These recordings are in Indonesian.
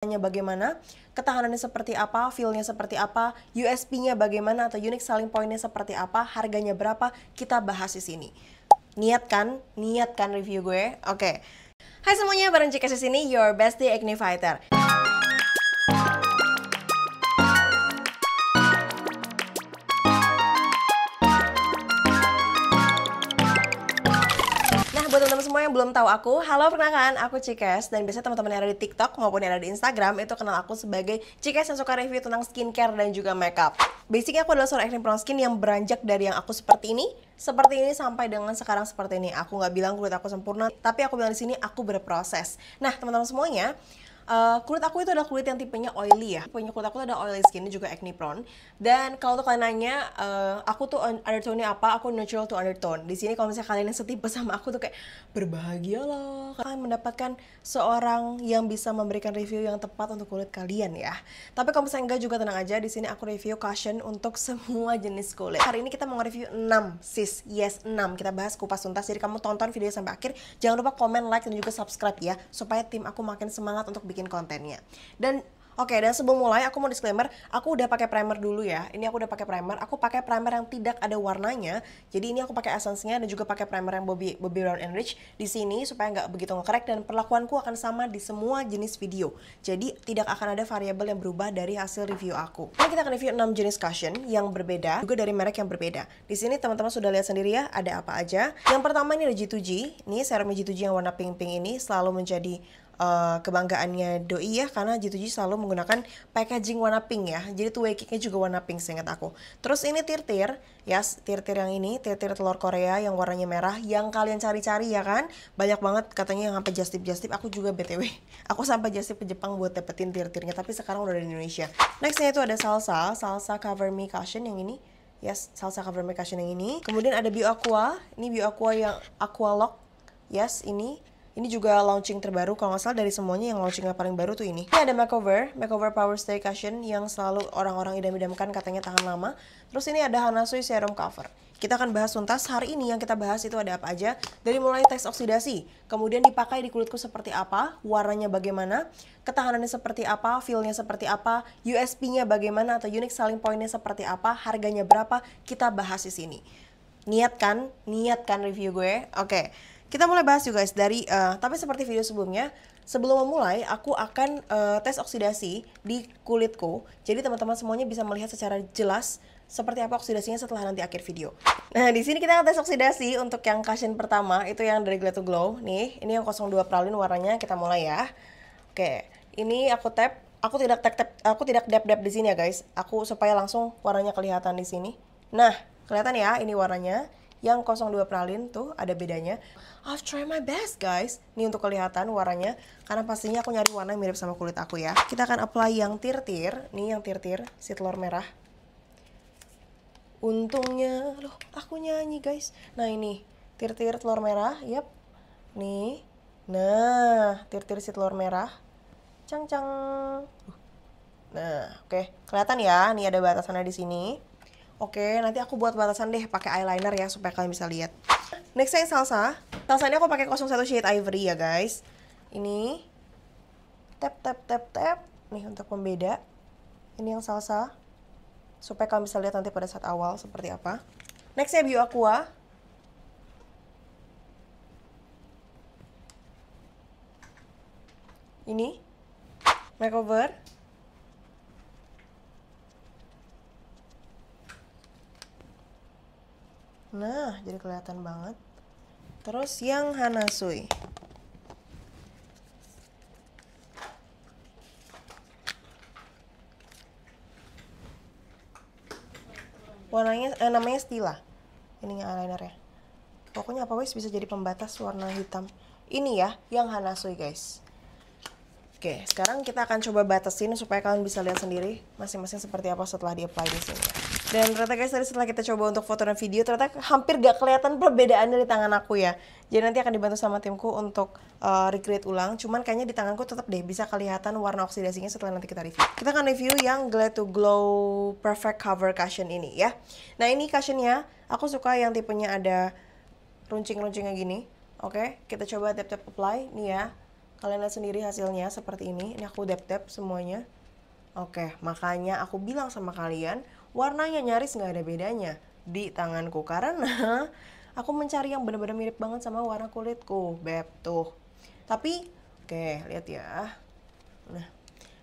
bagaimana, ketahanannya seperti apa, feel-nya seperti apa, USP-nya bagaimana atau unique selling point-nya seperti apa, harganya berapa, kita bahas di sini. Niat kan review gue? Oke. Hai semuanya, bareng Cika di sini, your bestie acne fighter. Buat teman-teman semua yang belum tahu aku, halo perkenalkan, aku Cikes. Dan biasanya teman-teman yang ada di TikTok maupun yang ada di Instagram itu kenal aku sebagai Cikes yang suka review tentang skincare dan juga makeup. Basicnya aku adalah seorang acne prone skin yang beranjak dari yang aku seperti ini sampai dengan sekarang seperti ini. Aku nggak bilang kulit aku sempurna, tapi aku bilang di sini aku berproses. Nah teman-teman semuanya, kulit aku itu adalah kulit yang tipenya oily ya. Tipenya kulit aku itu ada oily skin, juga acne prone. Dan kalau untuk kalian nanya, aku tuh undertone-nya apa? Aku neutral to undertone. Di sini kalau misalnya kalian yang setipe sama aku tuh kayak berbahagialah, kalian mendapatkan seorang yang bisa memberikan review yang tepat untuk kulit kalian ya. Tapi kalau misalnya enggak juga tenang aja, di sini aku review cushion untuk semua jenis kulit. Hari ini kita mau review 6 sis, yes 6. Kita bahas kupas tuntas. Jadi kamu tonton video sampai akhir. Jangan lupa komen, like dan juga subscribe ya, supaya tim aku makin semangat untuk bikin kontennya. Dan oke, dan sebelum mulai aku mau disclaimer, aku udah pakai primer dulu ya. Ini aku udah pakai primer. Aku pakai primer yang tidak ada warnanya. Jadi ini aku pakai essence-nya dan juga pakai primer yang Bobbi Brown Enrich di sini supaya nggak begitu ngekrek, dan perlakuanku akan sama di semua jenis video. Jadi tidak akan ada variabel yang berubah dari hasil review aku. Ini kita akan review 6 jenis cushion yang berbeda, juga dari merek yang berbeda. Di sini teman-teman sudah lihat sendiri ya, ada apa aja. Yang pertama ini ada G2G. Ini serum G2G yang warna pink-pink ini selalu menjadi kebanggaannya Doi ya, karena G2G selalu menggunakan packaging warna pink ya. Jadi tuh wake-nya juga warna pink seingat aku. Terus ini tir-tir, yes, tir-tir yang ini, tir-tir telur Korea yang warnanya merah, yang kalian cari-cari ya kan. Banyak banget katanya yang sampai just tip, aku juga BTW. Aku sampai just tip ke Jepang buat dapetin tir-tirnya, tapi sekarang udah di Indonesia. Nextnya itu ada salsa Cover Me Cushion yang ini. Yes, salsa Cover Me Cushion yang ini. Kemudian ada Bio Aqua, ini Bio Aqua yang Aqua Lock. Yes, ini juga launching terbaru, kalau nggak salah dari semuanya yang launching yang paling baru tuh ini. Ini ada Makeover Power Stay Cushion yang selalu orang-orang idam-idamkan, katanya tahan lama. Terus ini ada Hanasui Serum Cover. Kita akan bahas tuntas. Hari ini yang kita bahas itu ada apa aja, dari mulai tes oksidasi, kemudian dipakai di kulitku seperti apa, warnanya bagaimana, ketahanannya seperti apa, feel-nya seperti apa, USP-nya bagaimana atau unique selling point-nya seperti apa, harganya berapa, kita bahas di sini. Niat kan review gue? Oke. Kita mulai bahas juga guys dari, tapi seperti video sebelumnya, sebelum memulai aku akan tes oksidasi di kulitku. Jadi teman-teman semuanya bisa melihat secara jelas seperti apa oksidasinya setelah nanti akhir video. Nah di sini kita akan tes oksidasi untuk yang cushion pertama, itu yang dari Glad to Glow. Nih, ini yang 02 pralin warnanya, kita mulai ya. Oke, ini aku tap. Aku tidak dab di sini ya guys. Aku supaya langsung warnanya kelihatan di sini. Nah, kelihatan ya ini warnanya. Yang 02 pralin tuh ada bedanya. I've tried my best guys. Ini untuk kelihatan warnanya, karena pastinya aku nyari warna yang mirip sama kulit aku ya. Kita akan apply yang tir-tir. Nih yang tir-tir, si telur merah. Untungnya, loh aku nyanyi guys. Nah ini, tir-tir telur merah, yep. Nih, nah tir-tir si telur merah. Cang-cang. Nah, oke. Kelihatan ya, nih ada batasannya di sini. Oke, nanti aku buat batasan deh pakai eyeliner ya supaya kalian bisa lihat. Next yang salsa. Salsa ini aku pakai 01 shade ivory ya guys. Ini tap. Nih untuk pembeda. Ini yang salsa. Supaya kalian bisa lihat nanti pada saat awal seperti apa. Nextnya Bio Aqua. Ini Makeover. Nah, jadi kelihatan banget. Terus yang Hanasui. Warnanya namanya Stila. Ini eyeliner ya. Pokoknya apa wes bisa jadi pembatas warna hitam. Ini ya yang Hanasui guys. Oke, sekarang kita akan coba batasin supaya kalian bisa lihat sendiri masing-masing seperti apa setelah di-apply di sini. Dan ternyata guys, tadi setelah kita coba untuk foto dan video, ternyata hampir gak kelihatan perbedaan dari tangan aku ya. Jadi nanti akan dibantu sama timku untuk recreate ulang. Cuman kayaknya di tanganku tetap deh bisa kelihatan warna oksidasinya setelah nanti kita review. Kita akan review yang Glad to Glow Perfect Cover Cushion ini ya. Nah ini cushionnya, aku suka yang tipenya ada runcing-runcingnya gini. Oke, kita coba tap-tap apply. Nih ya, Kalian lihat sendiri hasilnya seperti ini. Ini aku dap-dap semuanya. Oke, makanya aku bilang sama kalian, warnanya nyaris nggak ada bedanya di tanganku. Karena aku mencari yang benar-benar mirip banget sama warna kulitku, Beb. Tuh. Tapi, oke, lihat ya. Nah,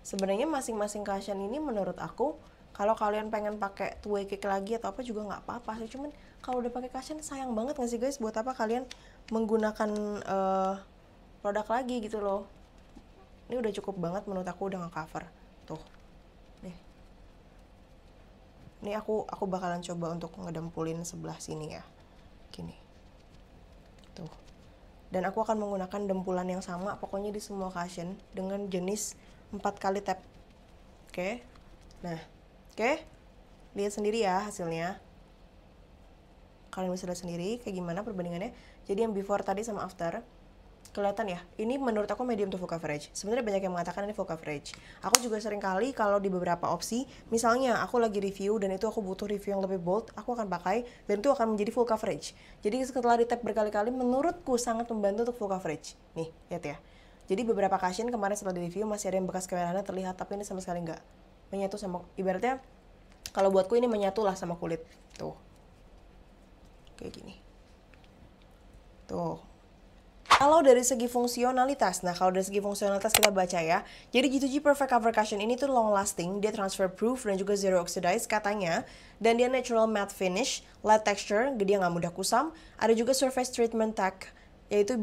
sebenarnya masing-masing cushion ini menurut aku, kalau kalian pengen pakai two way cake lagi atau apa juga nggak apa-apa sih. Cuman kalau udah pakai cushion sayang banget nggak sih guys? Buat apa kalian menggunakan produk lagi gitu loh. Ini udah cukup banget menurut aku, udah nge-cover. Tuh. Nih. Ini aku bakalan coba untuk ngedempulin sebelah sini ya. Gini. Tuh. Dan aku akan menggunakan dempulan yang sama pokoknya di semua cushion dengan jenis 4 kali tap. Oke. Nah, oke. Lihat sendiri ya hasilnya. Kalian bisa lihat sendiri kayak gimana perbandingannya. Jadi yang before tadi sama after. Kelihatan ya, ini menurut aku medium to full coverage. Sebenarnya banyak yang mengatakan ini full coverage. Aku juga sering kali kalau di beberapa opsi, misalnya aku lagi review dan itu aku butuh review yang lebih bold, aku akan pakai dan itu akan menjadi full coverage. Jadi setelah di tap berkali-kali, menurutku sangat membantu untuk full coverage. Nih, lihat ya. Jadi beberapa cushion kemarin setelah di review masih ada yang bekas kemerahannya terlihat, tapi ini sama sekali nggak menyatu sama, ibaratnya kalau buatku ini menyatu lah sama kulit. Tuh. Kayak gini. Tuh. Kalau dari segi fungsionalitas, nah kalau dari segi fungsionalitas kita baca ya. Jadi G2G Perfect Cover Cushion ini tuh long lasting, dia transfer proof dan juga zero oxidize katanya. Dan dia natural matte finish, light texture, jadi dia nggak mudah kusam. Ada juga surface treatment tech, yaitu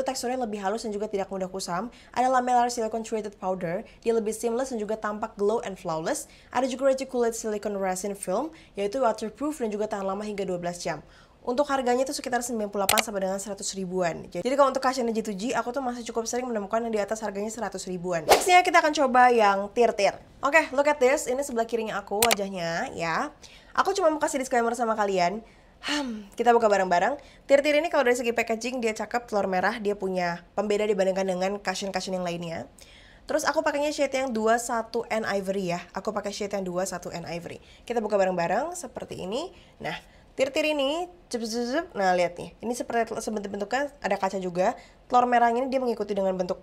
teksturnya lebih halus dan juga tidak mudah kusam. Ada lamellar silicone treated powder, dia lebih seamless dan juga tampak glow and flawless. Ada juga reticulate silicone resin film, yaitu waterproof dan juga tahan lama hingga 12 jam. Untuk harganya itu sekitar 98 sampai dengan 100 ribuan. Jadi kalau untuk cushion G2G, aku tuh masih cukup sering menemukan yang di atas harganya 100 ribuan. Nextnya kita akan coba yang tir-tir. Oke, look at this. Ini sebelah kirinya aku wajahnya ya. Aku cuma mau kasih disclaimer sama kalian. Kita buka bareng-bareng. Tir-tir ini kalau dari segi packaging dia cakep, telur merah. Dia punya pembeda dibandingkan dengan cushion-cushion yang lainnya. Terus aku pakainya shade yang 21 and Ivory ya. Aku pakai shade yang 21 and Ivory. Kita buka bareng-bareng seperti ini. Nah, tir-tir ini, nah lihat nih, ini seperti bentuknya ada kaca juga. Telur merah ini dia mengikuti dengan bentuk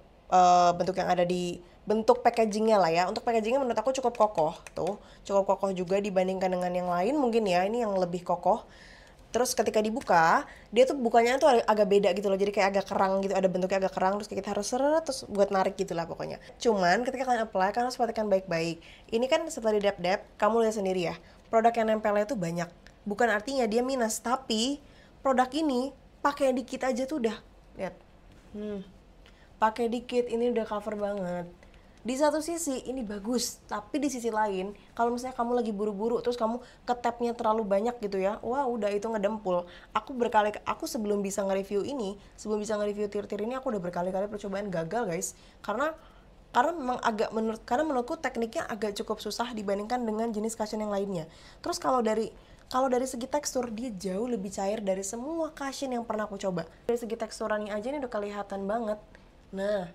yang ada di bentuk packagingnya lah ya. Untuk packagingnya menurut aku cukup kokoh tuh, cukup kokoh juga dibandingkan dengan yang lain mungkin ya. Ini yang lebih kokoh. Terus ketika dibuka, dia tuh bukanya tuh agak beda gitu loh. Jadi kayak agak kerang gitu, ada bentuknya agak kerang. Terus kita harus seret terus buat narik gitu lah pokoknya. Cuman ketika kalian apply, kalian harus perhatikan baik-baik. Ini kan setelah di dap-dap, kamu lihat sendiri ya. Produk yang nempelnya tuh banyak. Bukan artinya dia minus, tapi produk ini pakai dikit aja tuh udah, lihat, pakai dikit ini udah cover banget. Di satu sisi ini bagus, tapi di sisi lain, kalau misalnya kamu lagi buru-buru terus kamu ke tapnya terlalu banyak gitu ya, wah udah itu ngedempul. Aku sebelum bisa nge-review tir-tir ini aku udah berkali-kali percobaan gagal guys, karena memang karena menurutku tekniknya agak cukup susah dibandingkan dengan jenis cushion yang lainnya. Terus kalau dari segi tekstur dia jauh lebih cair dari semua cushion yang pernah aku coba. Dari segi teksturannya aja ini udah kelihatan banget. Nah,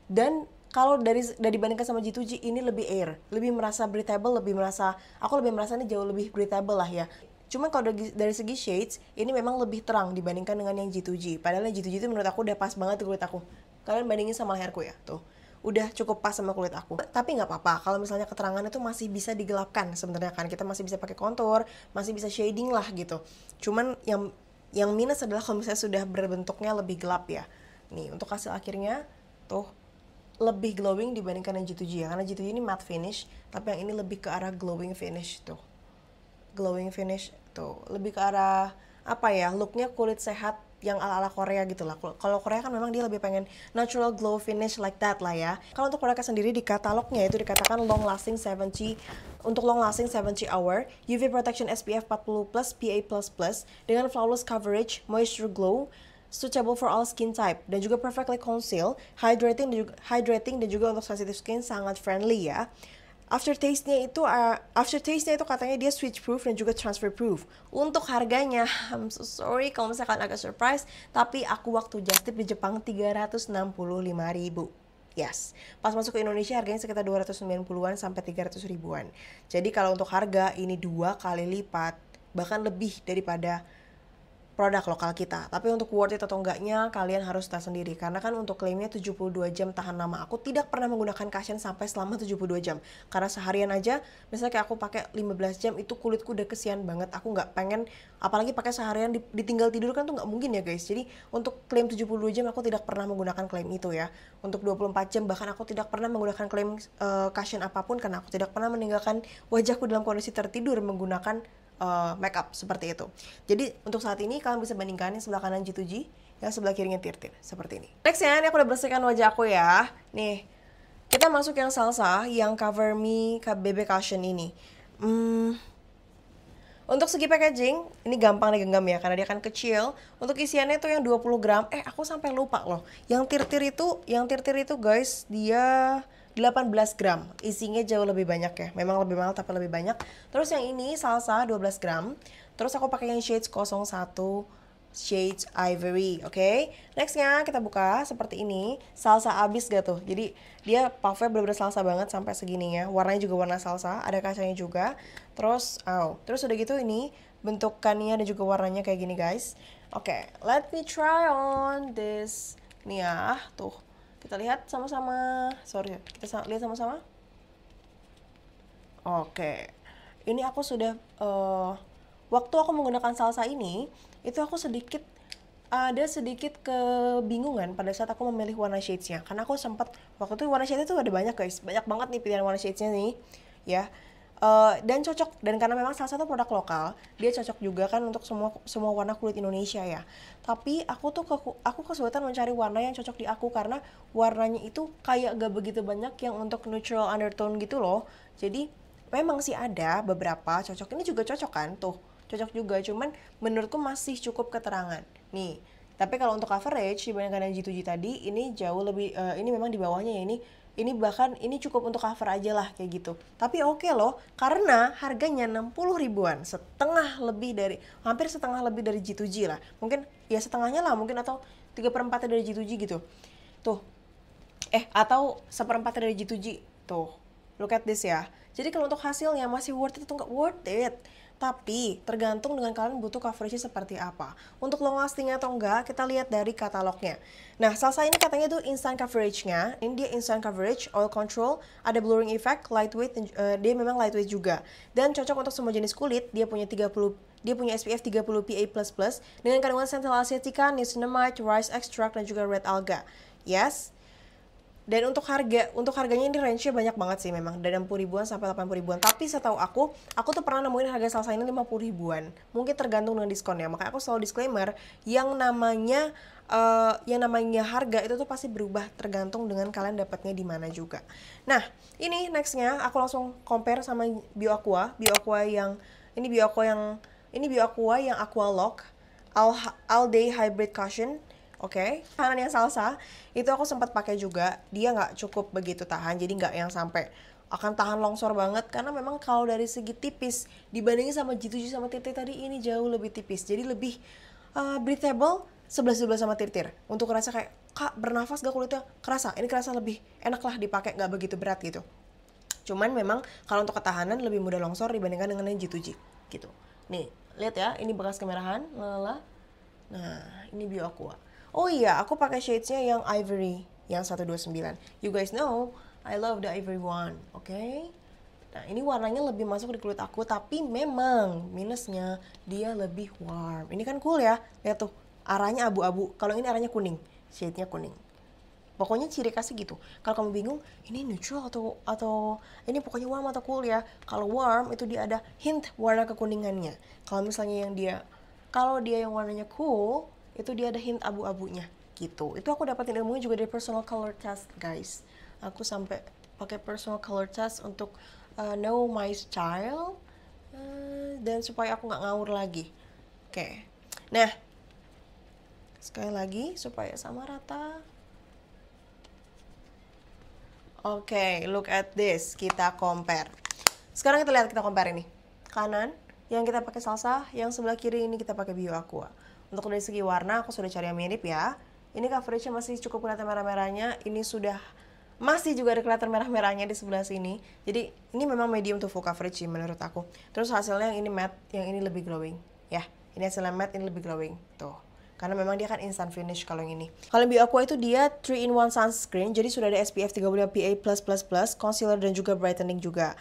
dan kalau dibandingkan sama G2G ini lebih air, lebih merasa breathable, aku lebih merasa ini jauh lebih breathable lah ya. Cuma kalau dari segi shades ini memang lebih terang dibandingkan dengan yang G2G. Padahal yang G2G itu menurut aku udah pas banget di kulit aku. Kalian bandingin sama leherku ya, tuh. Udah cukup pas sama kulit aku. Tapi nggak apa-apa kalau misalnya keterangan itu masih bisa digelapkan sebenarnya kan. Kita masih bisa pakai contour, masih bisa shading lah gitu. Cuman yang minus adalah kalau misalnya sudah berbentuknya lebih gelap ya. Nih, untuk hasil akhirnya tuh lebih glowing dibandingkan yang G2G ya. Karena G2G ini matte finish, tapi yang ini lebih ke arah glowing finish tuh. Glowing finish tuh, lebih ke arah apa ya? Looknya kulit sehat yang ala-ala Korea gitu lah. Kalau Korea kan memang dia lebih pengen natural glow finish like that lah ya. Kalau untuk produknya sendiri di katalognya itu dikatakan long lasting 70 hour, UV protection SPF 40+, PA++, dengan flawless coverage, moisture glow, suitable for all skin type, dan juga perfectly conceal, hydrating dan juga untuk sensitive skin sangat friendly ya. Aftertaste-nya itu katanya dia switch proof dan juga transfer proof. Untuk harganya, I'm so sorry kalau misalkan agak surprise, tapi aku waktu just tip di Jepang 365.000. Yes, pas masuk ke Indonesia harganya sekitar 290-an sampai 300 ribuan. Jadi kalau untuk harga ini 2 kali lipat, bahkan lebih daripada produk lokal kita. Tapi untuk worth it atau enggaknya kalian harus tahu sendiri. Karena kan untuk klaimnya 72 jam tahan lama. Aku tidak pernah menggunakan cushion sampai selama 72 jam. Karena seharian aja, misalnya kayak aku pakai 15 jam itu kulitku udah kesian banget. Aku nggak pengen, apalagi pakai seharian ditinggal tidur kan tuh nggak mungkin ya guys. Jadi untuk klaim 72 jam aku tidak pernah menggunakan klaim itu ya. Untuk 24 jam bahkan aku tidak pernah menggunakan klaim cushion apapun karena aku tidak pernah meninggalkan wajahku dalam kondisi tertidur menggunakan makeup seperti itu. Jadi untuk saat ini kalian bisa bandingkan yang sebelah kanan G2G, yang sebelah kirinya Tirtir seperti ini. Next ya, ini aku udah bersihkan wajah aku ya. Nih, kita masuk yang salsa, yang Cover Me BB Cushion ini. Untuk segi packaging, ini gampang digenggam ya, karena dia kan kecil. Untuk isiannya tuh yang 20 gram, aku sampai lupa loh. Yang tirtir itu guys, dia 18 gram. Isinya jauh lebih banyak ya. Memang lebih mahal tapi lebih banyak. Terus yang ini salsa 12 gram. Terus aku pakai yang shades 01 shades ivory, oke? Nextnya kita buka seperti ini. Salsa abis gak tuh? Jadi dia puffnya bener-bener salsa banget sampai segininya. Warnanya juga warna salsa, ada kacanya juga. Terus udah gitu ini bentukannya dan juga warnanya kayak gini guys. Oke, let me try on this. Nih ya, tuh. Kita lihat sama-sama. Kita lihat sama-sama. Oke. Ini aku sudah waktu aku menggunakan salsa ini, itu aku ada sedikit kebingungan pada saat aku memilih warna shades-nya. Karena aku sempat waktu itu warna shades itu ada banyak guys. Banyak banget nih pilihan warna shades-nya nih, ya. Dan cocok, dan karena memang salah satu produk lokal, dia cocok juga kan untuk semua warna kulit Indonesia ya. Tapi aku kesulitan mencari warna yang cocok di aku karena warnanya itu kayak gak begitu banyak yang untuk neutral undertone gitu loh. Jadi memang sih ada beberapa cocok, ini juga cocok kan tuh, cocok juga, cuman menurutku masih cukup keterangan nih. Tapi kalau untuk coverage dibandingkan yang G2G tadi, ini jauh lebih, ini memang di bawahnya ya, ini bahkan ini cukup untuk cover aja lah kayak gitu. Tapi oke loh, karena harganya 60 ribuan, hampir setengah lebih dari G2G lah. Mungkin ya setengahnya lah mungkin, atau 3/4 dari G2G gitu. Tuh. Atau 1/4 dari G2G. Tuh. Look at this ya. Jadi kalau untuk hasilnya masih worth it atau nggak worth it? Tapi tergantung dengan kalian butuh coverage seperti apa. Untuk long lasting atau enggak, kita lihat dari katalognya. Nah, salsa ini katanya tuh instant coverage-nya. Ini dia instant coverage, oil control, ada blurring effect, lightweight, dia memang lightweight juga. Dan cocok untuk semua jenis kulit. Dia punya SPF 30 PA++ dengan kandungan central acetica, niacinamide, rice extract, dan juga red alga. Yes. Dan untuk harganya ini range-nya banyak banget sih memang, dari 60 ribuan sampai 80 ribuan. Tapi setahu aku tuh pernah nemuin harga salsa ini 50 ribuan. Mungkin tergantung dengan diskonnya. Makanya aku selalu disclaimer, yang namanya harga itu tuh pasti berubah tergantung dengan kalian dapatnya di mana juga. Nah, ini nextnya aku langsung compare sama BioAqua yang Aqua Lock All Day Hybrid Cushion. Oke, tahanan yang salsa itu aku sempat pakai juga. Dia nggak cukup begitu tahan, jadi nggak yang sampai akan tahan longsor banget. Karena memang kalau dari segi tipis dibandingin sama G2G sama Tirtir tadi, ini jauh lebih tipis. Jadi lebih breathable 11-12 sama Tirtir. Untuk kerasa kayak, kak bernafas gak kulitnya? Kerasa, ini kerasa lebih enak lah dipakai, nggak begitu berat gitu. Cuman memang kalau untuk ketahanan lebih mudah longsor dibandingkan dengan yang G2G gitu. Nih, lihat ya, ini bekas kemerahan, Nah, ini BioAqua. Oh iya, aku pakai shades-nya yang ivory, yang 129. You guys know, I love the ivory one, oke? Nah, ini warnanya lebih masuk di kulit aku, tapi memang minusnya dia lebih warm. Ini kan cool ya, lihat tuh, arahnya abu-abu. Kalau ini arahnya kuning, shade-nya kuning. Pokoknya ciri khasnya gitu. Kalau kamu bingung, ini neutral atau ini pokoknya warm atau cool ya. Kalau warm itu dia ada hint warna kekuningannya. Kalau misalnya kalau dia yang warnanya cool, itu dia ada hint abu-abunya gitu. Itu aku dapatin ilmunya juga dari personal color test guys. Aku sampai pakai personal color test untuk know my style dan supaya aku nggak ngawur lagi. Oke. Nah, sekali lagi supaya sama rata. Oke, look at this. Kita compare. Sekarang kita compare ini. Kanan yang kita pakai salsa, yang sebelah kiri ini kita pakai BioAqua. Untuk dari segi warna, aku sudah cari yang mirip ya. Ini coverage-nya masih cukup kelihatan merah-merahnya. Ini masih juga ada kelihatan merah-merahnya di sebelah sini. Jadi, ini memang medium to full coverage sih menurut aku. Terus hasilnya yang ini matte, yang ini lebih glowing. Ya, Ini hasilnya matte, ini lebih glowing. Tuh. Karena memang dia kan instant finish kalau yang ini. Kalau Bio Aqua itu dia 3-in-1 sunscreen, jadi sudah ada SPF 35 PA+++, concealer dan juga brightening juga.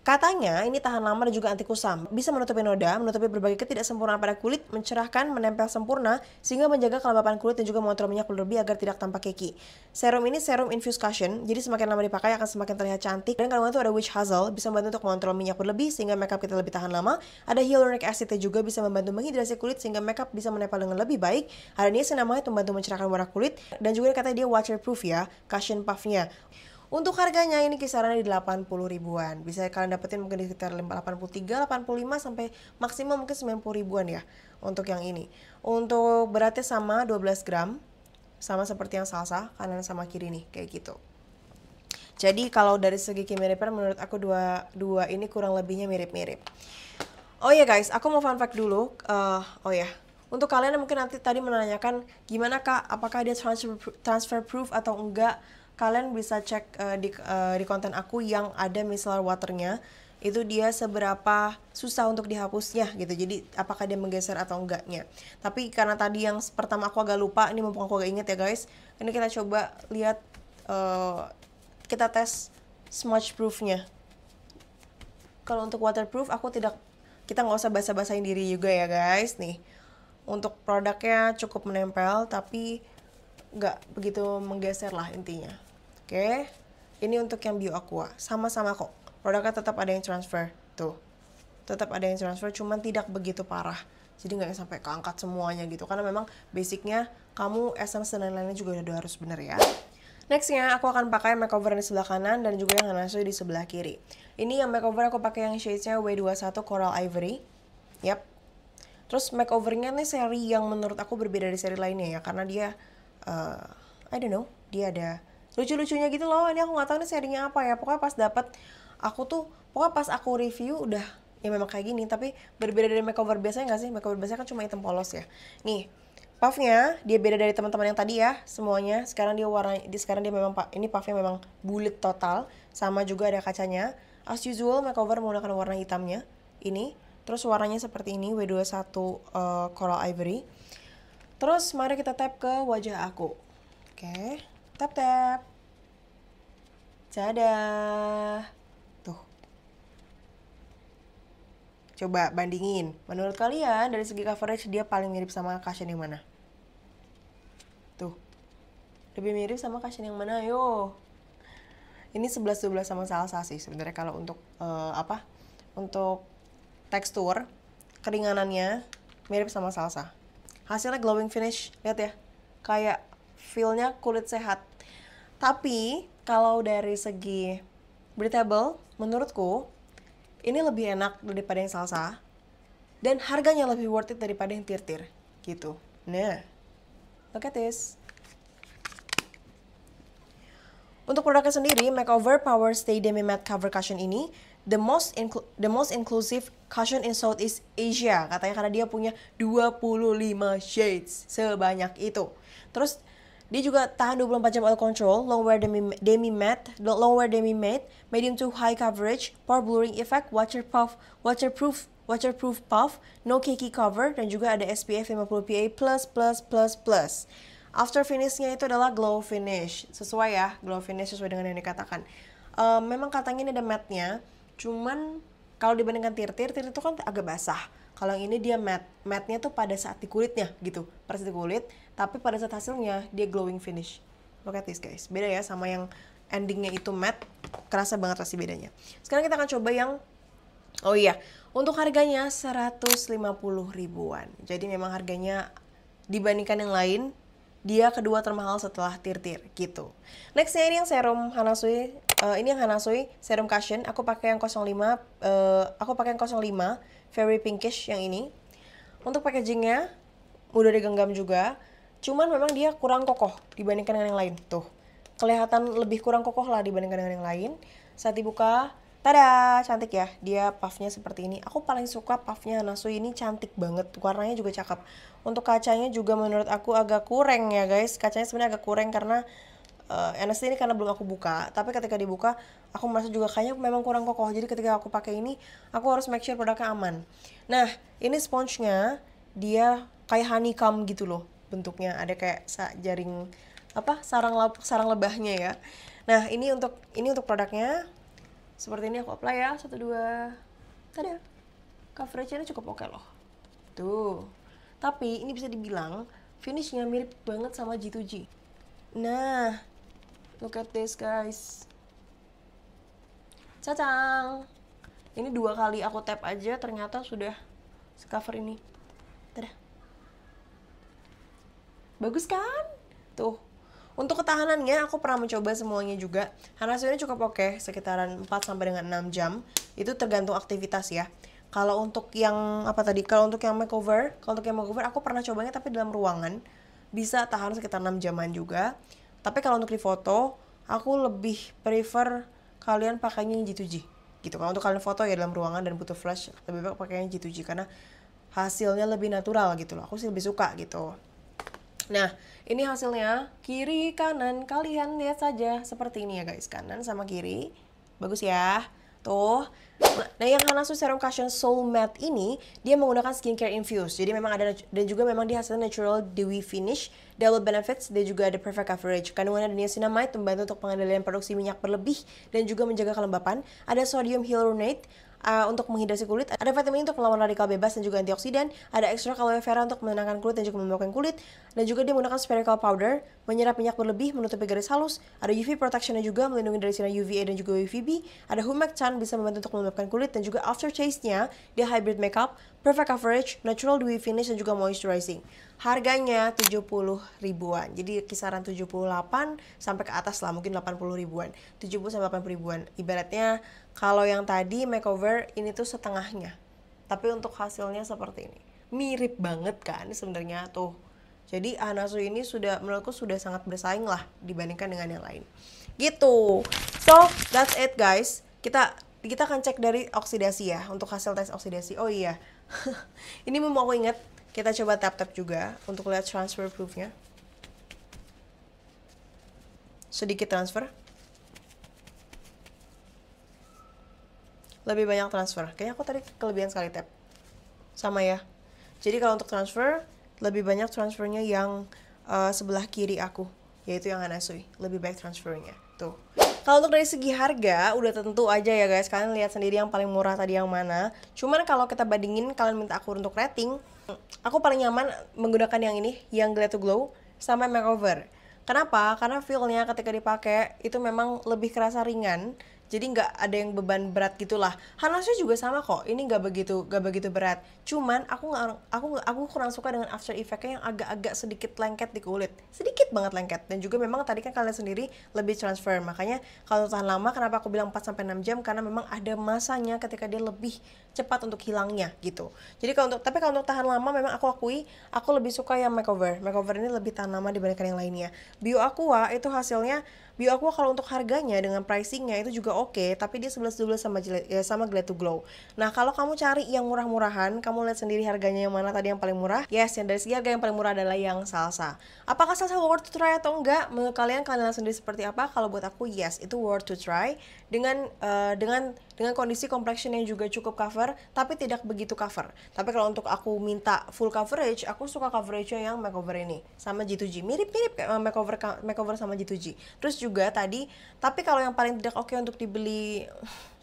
Katanya ini tahan lama dan juga anti kusam, bisa menutupi noda, menutupi berbagai ketidaksempurnaan pada kulit, mencerahkan, menempel sempurna, sehingga menjaga kelembapan kulit dan juga mengontrol minyak berlebih agar tidak tampak keki. Serum ini serum infused cushion, jadi semakin lama dipakai akan semakin terlihat cantik. Dan kandungan itu ada witch hazel, bisa membantu untuk mengontrol minyak berlebih sehingga makeup kita lebih tahan lama. Ada hyaluronic acid juga bisa membantu menghidrasi kulit sehingga makeup bisa menempel dengan lebih baik. Ada niacinamide membantu mencerahkan warna kulit, dan juga katanya dia waterproof ya, cushion puffnya. Untuk harganya ini kisarannya di 80 ribuan. Bisa kalian dapetin mungkin di sekitar 83, 85 sampai maksimal mungkin 90 ribuan ya untuk yang ini. Untuk beratnya sama 12 gram. Sama seperti yang salsa, kanan sama kiri nih kayak gitu. Jadi kalau dari segi kemiripan menurut aku dua ini kurang lebihnya mirip-mirip. Oh ya guys, aku mau fun fact dulu. Untuk kalian yang mungkin nanti tadi menanyakan gimana kak, apakah dia transfer proof atau enggak, kalian bisa cek di konten aku yang ada micellar waternya, itu dia seberapa susah untuk dihapusnya gitu. Jadi apakah dia menggeser atau enggaknya. Tapi karena tadi yang pertama aku agak lupa, ini mumpung aku agak inget ya guys, ini kita coba lihat, kita tes smudge proofnya. Kalau untuk waterproof kita nggak usah basa-basain diri juga ya guys nih. Untuk produknya cukup menempel tapi nggak begitu menggeser lah intinya. Oke, ini untuk yang Bio Aqua sama-sama kok, produknya tetap ada yang transfer tuh, tetap ada yang transfer, cuman tidak begitu parah, jadi nggak sampai keangkat semuanya gitu, karena memang basicnya kamu essence dan lain-lainnya juga udah harus bener ya. Nextnya aku akan pakai makeover di sebelah kanan dan juga yang Hanasu di sebelah kiri. Ini yang makeover aku pakai yang shades-nya W21 Coral Ivory. Yap. Terus makeovernya nih seri yang menurut aku berbeda dari seri lainnya ya, karena dia I don't know, dia ada lucu-lucunya gitu loh. Ini aku nggak tahu nih serinya apa ya. Pokoknya pas aku review udah ya memang kayak gini, tapi berbeda dari makeover biasanya nggak sih? Makeover biasanya kan cuma hitam polos ya. Nih, puffnya dia beda dari teman-teman yang tadi ya semuanya. Sekarang dia memang ini puffnya memang bulat total, sama juga ada kacanya. As usual makeover menggunakan warna hitamnya ini. Terus warnanya seperti ini, W21 Coral Ivory. Terus mari kita tap ke wajah aku. Oke, tap. Dadah. Tuh. Coba bandingin. Menurut kalian dari segi coverage dia paling mirip sama cushion yang mana? Tuh. Lebih mirip sama cushion yang mana? Ayo. Ini 11-12 sama salsa sih sebenarnya kalau untuk untuk tekstur, keringanannya mirip sama salsa. Hasilnya glowing finish, lihat ya. Kayak feel-nya kulit sehat. Tapi kalau dari segi breathable, menurutku ini lebih enak daripada yang salsa. Dan harganya lebih worth it daripada yang tir-tir gitu. Nah, look at this. Untuk produknya sendiri, Makeover Power Stay Demi Matte Cover Cushion ini the most inclusive cushion in Southeast Asia. Katanya karena dia punya 25 shades sebanyak itu. Terus dia juga tahan 24 jam oil control, long wear demi matte, medium to high coverage, pore blurring effect, waterproof puff, no cakey cover, dan juga ada SPF 50 PA++++. After finishnya itu adalah glow finish. Sesuai ya, glow finish sesuai dengan yang dikatakan. Memang katanya ini ada matte-nya, cuman kalau dibandingkan tir-tir itu kan agak basah. Kalau yang ini dia matte-nya tuh pada saat di kulitnya gitu, pada saat di kulit, tapi pada saat hasilnya dia glowing finish. Look at this guys, beda ya sama yang endingnya itu matte, kerasa banget pasti bedanya. Sekarang kita akan coba yang, oh iya, untuk harganya 150 ribuan. Jadi memang harganya dibandingkan yang lain, dia kedua termahal setelah tir-tir gitu. Nextnya ini yang serum Hanasui, ini yang Hanasui serum cushion. Aku pakai yang 05, very pinkish yang ini. Untuk packagingnya udah digenggam juga, cuman memang dia kurang kokoh dibandingkan dengan yang lain. Tuh, kelihatan lebih kurang kokoh lah dibandingkan dengan yang lain. Saat dibuka, tada, cantik ya. Dia puffnya seperti ini. Aku paling suka puffnya Hanasui ini, cantik banget. Warnanya juga cakep. Untuk kacanya juga menurut aku agak kurang ya guys. Kacanya sebenarnya agak kurang karena honestly ini karena belum aku buka, tapi ketika dibuka aku merasa juga kayaknya memang kurang kokoh. Jadi ketika aku pakai ini, aku harus make sure produknya aman. Nah, ini sponsnya dia kayak honeycomb gitu loh bentuknya, ada kayak jaring sarang lebahnya ya. Nah, ini untuk produknya. Seperti ini aku apply ya, 1 2. Tada. Coverage-nya cukup oke loh. Tuh. Tapi ini bisa dibilang finishnya mirip banget sama G2G. Nah, look at this guys. Cacang. Ini 2 kali aku tap aja ternyata sudah se-cover ini. Tada. Bagus kan? Tuh. Untuk ketahanannya aku pernah mencoba semuanya juga. Hasilnya cukup oke, sekitaran 4 sampai dengan 6 jam. Itu tergantung aktivitas ya. Kalau untuk yang Kalau untuk yang makeover aku pernah cobanya tapi dalam ruangan bisa tahan sekitar 6 jaman juga. Tapi kalau untuk di foto, aku lebih prefer kalian pakainya yang G2G gitu. Kalau untuk kalian foto ya dalam ruangan dan butuh flash, lebih baik pakainya G2G karena hasilnya lebih natural gitu loh. Aku sih lebih suka gitu. Nah, ini hasilnya kiri kanan, kalian lihat saja seperti ini ya guys, kanan sama kiri. Bagus ya. Tuh. Nah, yang Hanasu Serum Cushion Soul Matte ini dia menggunakan skincare infused. Jadi memang ada, dan juga memang dia hasilnya natural dewy finish, double benefits, dan juga ada perfect coverage. Kandungan ada niacinamide membantu untuk pengendalian produksi minyak berlebih dan juga menjaga kelembapan. Ada sodium hyaluronate untuk menghidrasi kulit, ada vitamin untuk melawan radikal bebas dan juga antioksidan, ada ekstra aloe vera untuk menenangkan kulit dan juga membelokkan kulit, dan juga dia menggunakan spherical powder, menyerap minyak berlebih, menutupi garis halus, ada UV protectionnya juga, melindungi dari sinar UVA dan juga UVB, ada humectant bisa membantu untuk melembabkan kulit, dan juga aftertaste-nya, dia hybrid makeup, perfect coverage, natural dewy finish, dan juga moisturizing. Harganya 70 ribuan, jadi kisaran 78 sampai ke atas lah, mungkin 80 ribuan, 70 sampai 80 ribuan. Ibaratnya kalau yang tadi makeover ini tuh setengahnya, tapi untuk hasilnya seperti ini, mirip banget kan sebenarnya tuh. Jadi Hanasu ini menurutku sudah sangat bersaing lah dibandingkan dengan yang lain. Gitu. So that's it guys. Kita akan cek dari oksidasi ya, untuk hasil tes oksidasi. Oh iya, ini mau aku ingat. Kita coba tap-tap juga untuk lihat transfer proofnya. Sedikit transfer. Lebih banyak transfer. Kayaknya aku tadi kelebihan sekali tap. Sama ya. Jadi kalau untuk transfer, lebih banyak transfernya yang sebelah kiri aku. Yaitu yang Hanasui. Lebih baik transfernya. Tuh. Kalau untuk dari segi harga, udah tentu aja ya guys. Kalian lihat sendiri yang paling murah tadi yang mana. Cuman kalau kita bandingin, kalian minta aku untuk rating, aku paling nyaman menggunakan yang ini, yang Glad to Glow sama makeover. Kenapa? Karena feel-nya ketika dipakai itu memang lebih kerasa ringan. Jadi nggak ada yang beban berat gitulah. Hanasu juga sama kok. Ini nggak begitu berat. Cuman aku kurang suka dengan after effect-nya yang agak-agak sedikit lengket di kulit. Sedikit banget lengket. Dan juga memang tadi kan kalian sendiri lebih transfer. Makanya kalau tahan lama, kenapa aku bilang 4 sampai 6 jam? Karena memang ada masanya ketika dia lebih cepat untuk hilangnya gitu. Jadi kalau untuk tahan lama, memang aku akui aku lebih suka yang makeover. Makeover ini lebih tahan lama dibandingkan yang lainnya. Bio Aqua itu hasilnya, Bio Aqua kalau untuk harganya dengan pricingnya itu juga oke, tapi dia 11-12 sama Glad to Glow. Nah, kalau kamu cari yang murah-murahan, kamu lihat sendiri harganya yang mana tadi yang paling murah. Yes, yang dari segi harga yang paling murah adalah yang Salsa. Apakah Salsa worth to try atau enggak? Menurut kalian lihat sendiri seperti apa? Kalau buat aku, yes, itu worth to try dengan kondisi complexion yang juga cukup cover, tapi tidak begitu cover. Tapi kalau untuk aku minta full coverage, aku suka coveragenya yang makeover ini sama G2G. Mirip-mirip kayak makeover sama G2G. Terus juga tadi, tapi kalau yang paling tidak oke untuk dibeli,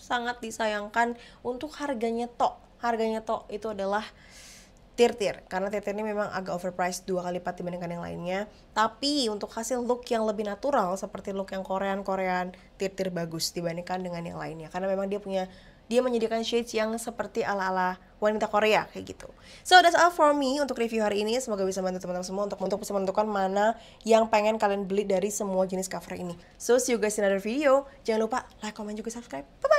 sangat disayangkan untuk harganya tok. Harganya tok itu adalah tir-tir, karena tir-tir ini memang agak overpriced 2 kali lipat dibandingkan yang lainnya. Tapi untuk hasil look yang lebih natural seperti look yang Korean, tir-tir bagus dibandingkan dengan yang lainnya. Karena memang dia menyediakan shades yang seperti ala-ala wanita Korea kayak gitu. So that's all for me untuk review hari ini. Semoga bisa bantu teman-teman semua untuk bisa menentukan mana yang pengen kalian beli dari semua jenis cover ini. So see you guys in another video. Jangan lupa like, comment, juga subscribe. Bye.